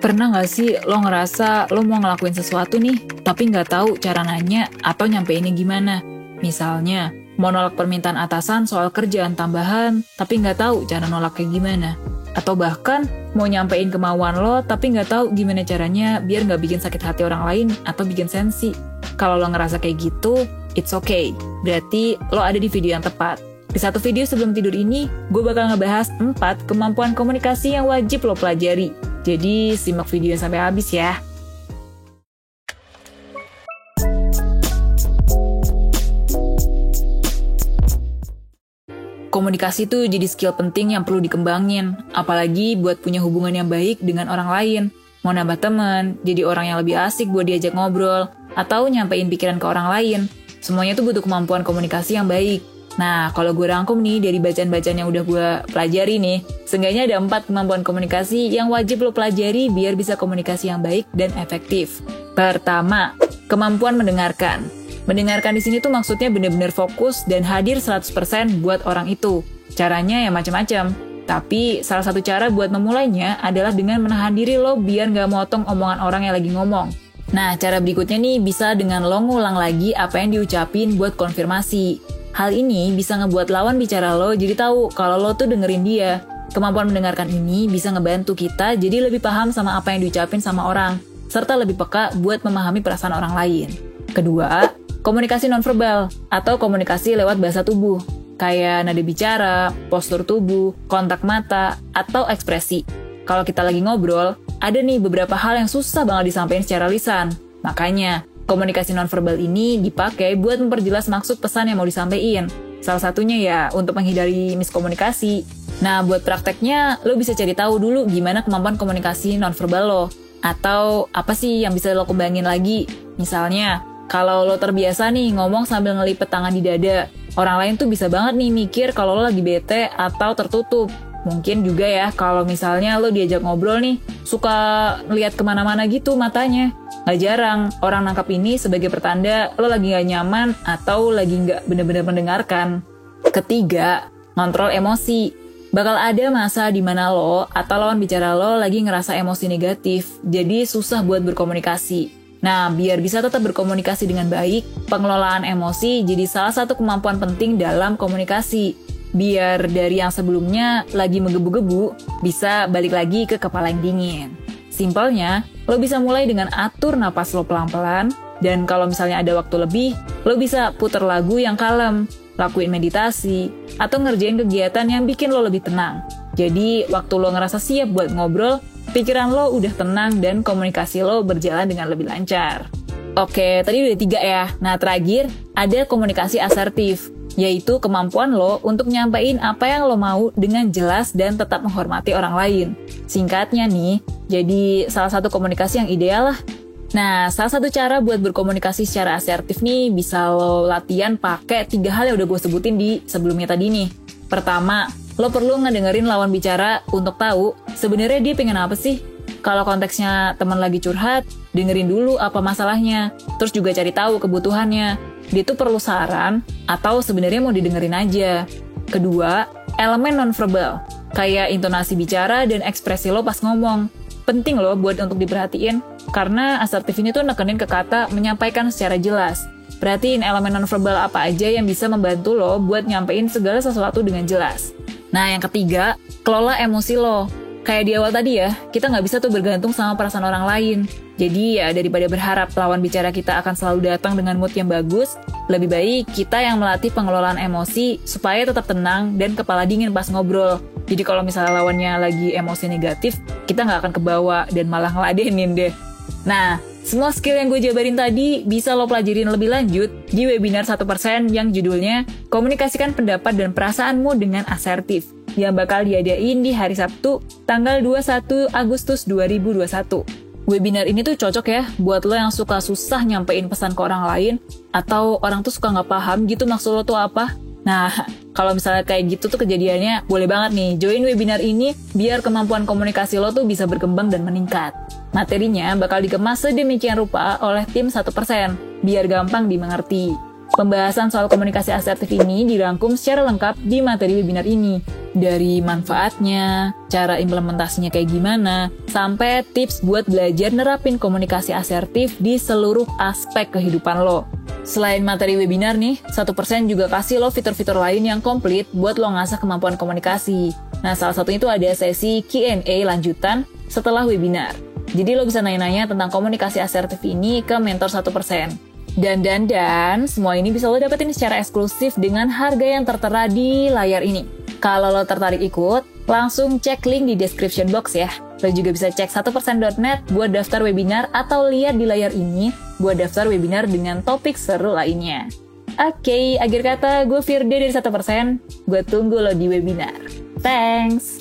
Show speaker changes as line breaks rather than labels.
Pernah nggak sih lo ngerasa lo mau ngelakuin sesuatu nih, tapi nggak tahu cara nanya atau nyampeinnya gimana? Misalnya, mau nolak permintaan atasan soal kerjaan tambahan, tapi nggak tahu cara nolak kayak gimana. Atau bahkan, mau nyampein kemauan lo, tapi nggak tahu gimana caranya biar nggak bikin sakit hati orang lain atau bikin sensi. Kalau lo ngerasa kayak gitu, it's okay. Berarti lo ada di video yang tepat. Di satu video sebelum tidur ini, gue bakal ngebahas 4 kemampuan komunikasi yang wajib lo pelajari. Jadi, simak video sampai habis ya. Komunikasi tuh jadi skill penting yang perlu dikembangin, apalagi buat punya hubungan yang baik dengan orang lain. Mau nambah teman, jadi orang yang lebih asik buat diajak ngobrol, atau nyampein pikiran ke orang lain. Semuanya tuh butuh kemampuan komunikasi yang baik. Nah, kalau gue rangkum nih dari bacaan-bacaan yang udah gue pelajari nih, seenggaknya ada 4 kemampuan komunikasi yang wajib lo pelajari biar bisa komunikasi yang baik dan efektif. Pertama, kemampuan mendengarkan. Mendengarkan di sini tuh maksudnya benar-benar fokus dan hadir 100% buat orang itu. Caranya ya macam-macam. Tapi salah satu cara buat memulainya adalah dengan menahan diri lo biar nggak motong omongan orang yang lagi ngomong. Nah, cara berikutnya nih bisa dengan lo ngulang lagi apa yang diucapin buat konfirmasi. Hal ini bisa ngebuat lawan bicara lo jadi tahu kalau lo tuh dengerin dia. Kemampuan mendengarkan ini bisa ngebantu kita jadi lebih paham sama apa yang diucapin sama orang, serta lebih peka buat memahami perasaan orang lain. Kedua, komunikasi nonverbal atau komunikasi lewat bahasa tubuh, kayak nada bicara, postur tubuh, kontak mata, atau ekspresi. Kalau kita lagi ngobrol, ada nih beberapa hal yang susah banget disampaikan secara lisan. Makanya, komunikasi nonverbal ini dipakai buat memperjelas maksud pesan yang mau disampaikan. Salah satunya ya untuk menghindari miskomunikasi. Nah, buat prakteknya, lo bisa cari tahu dulu gimana kemampuan komunikasi nonverbal lo. Atau apa sih yang bisa lo kembangin lagi. Misalnya, kalau lo terbiasa nih ngomong sambil ngelipet tangan di dada, orang lain tuh bisa banget nih mikir kalau lo lagi bete atau tertutup. Mungkin juga ya kalau misalnya lo diajak ngobrol nih, suka ngeliat kemana-mana gitu matanya. Gak jarang orang nangkap ini sebagai pertanda lo lagi gak nyaman atau lagi gak bener-bener mendengarkan. Ketiga, kontrol emosi. Bakal ada masa di mana lo atau lawan bicara lo lagi ngerasa emosi negatif, jadi susah buat berkomunikasi. Nah, biar bisa tetap berkomunikasi dengan baik, pengelolaan emosi jadi salah satu kemampuan penting dalam komunikasi. Biar dari yang sebelumnya lagi menggebu-gebu, bisa balik lagi ke kepala yang dingin. Simpelnya, lo bisa mulai dengan atur napas lo pelan-pelan, dan kalau misalnya ada waktu lebih, lo bisa puter lagu yang kalem, lakuin meditasi, atau ngerjain kegiatan yang bikin lo lebih tenang. Jadi, waktu lo ngerasa siap buat ngobrol, pikiran lo udah tenang dan komunikasi lo berjalan dengan lebih lancar. Oke, tadi udah 3 ya. Nah, terakhir, ada komunikasi asertif, yaitu kemampuan lo untuk nyampein apa yang lo mau dengan jelas dan tetap menghormati orang lain. Singkatnya nih, jadi salah satu komunikasi yang ideal lah. Nah, salah satu cara buat berkomunikasi secara asertif nih bisa lo latihan pakai 3 hal yang udah gue sebutin di sebelumnya tadi nih. Pertama, lo perlu ngedengerin lawan bicara untuk tahu sebenarnya dia pengen apa sih. Kalau konteksnya teman lagi curhat, dengerin dulu apa masalahnya, terus juga cari tahu kebutuhannya. Dia tuh perlu saran atau sebenarnya mau didengerin aja. Kedua, elemen nonverbal, kayak intonasi bicara dan ekspresi lo pas ngomong. Penting lo buat untuk diperhatiin, karena asertif ini tuh nekenin ke kata menyampaikan secara jelas. Perhatiin elemen nonverbal apa aja yang bisa membantu lo buat nyampein segala sesuatu dengan jelas. Nah, yang ketiga, kelola emosi lo. Kayak di awal tadi ya, kita nggak bisa tuh bergantung sama perasaan orang lain. Jadi ya daripada berharap lawan bicara kita akan selalu datang dengan mood yang bagus, lebih baik kita yang melatih pengelolaan emosi supaya tetap tenang dan kepala dingin pas ngobrol. Jadi kalau misalnya lawannya lagi emosi negatif, kita nggak akan kebawa dan malah ngeladenin deh. Nah, semua skill yang gue jabarin tadi bisa lo pelajarin lebih lanjut di webinar 1% yang judulnya Komunikasikan Pendapat dan Perasaanmu dengan Asertif, yang bakal diadain di hari Sabtu, tanggal 21 Agustus 2021. Webinar ini tuh cocok ya buat lo yang suka susah nyampein pesan ke orang lain, atau orang tuh suka nggak paham gitu maksud lo tuh apa. Nah, kalau misalnya kayak gitu tuh kejadiannya, boleh banget nih join webinar ini biar kemampuan komunikasi lo tuh bisa berkembang dan meningkat. Materinya bakal dikemas sedemikian rupa oleh tim 1%, biar gampang dimengerti. Pembahasan soal komunikasi asertif ini dirangkum secara lengkap di materi webinar ini. Dari manfaatnya, cara implementasinya kayak gimana, sampai tips buat belajar nerapin komunikasi asertif di seluruh aspek kehidupan lo. Selain materi webinar nih, 1% juga kasih lo fitur-fitur lain yang komplit buat lo ngasah kemampuan komunikasi. Nah, salah satunya itu ada sesi Q&A lanjutan setelah webinar. Jadi lo bisa nanya-nanya tentang komunikasi asertif ini ke mentor 1%. Dan semua ini bisa lo dapetin secara eksklusif dengan harga yang tertera di layar ini. Kalau lo tertarik ikut, langsung cek link di description box ya. Lo juga bisa cek 1%.net buat daftar webinar atau lihat di layar ini buat daftar webinar dengan topik seru lainnya. Oke, akhir kata gue Firde dari 1%. Gue tunggu lo di webinar. Thanks!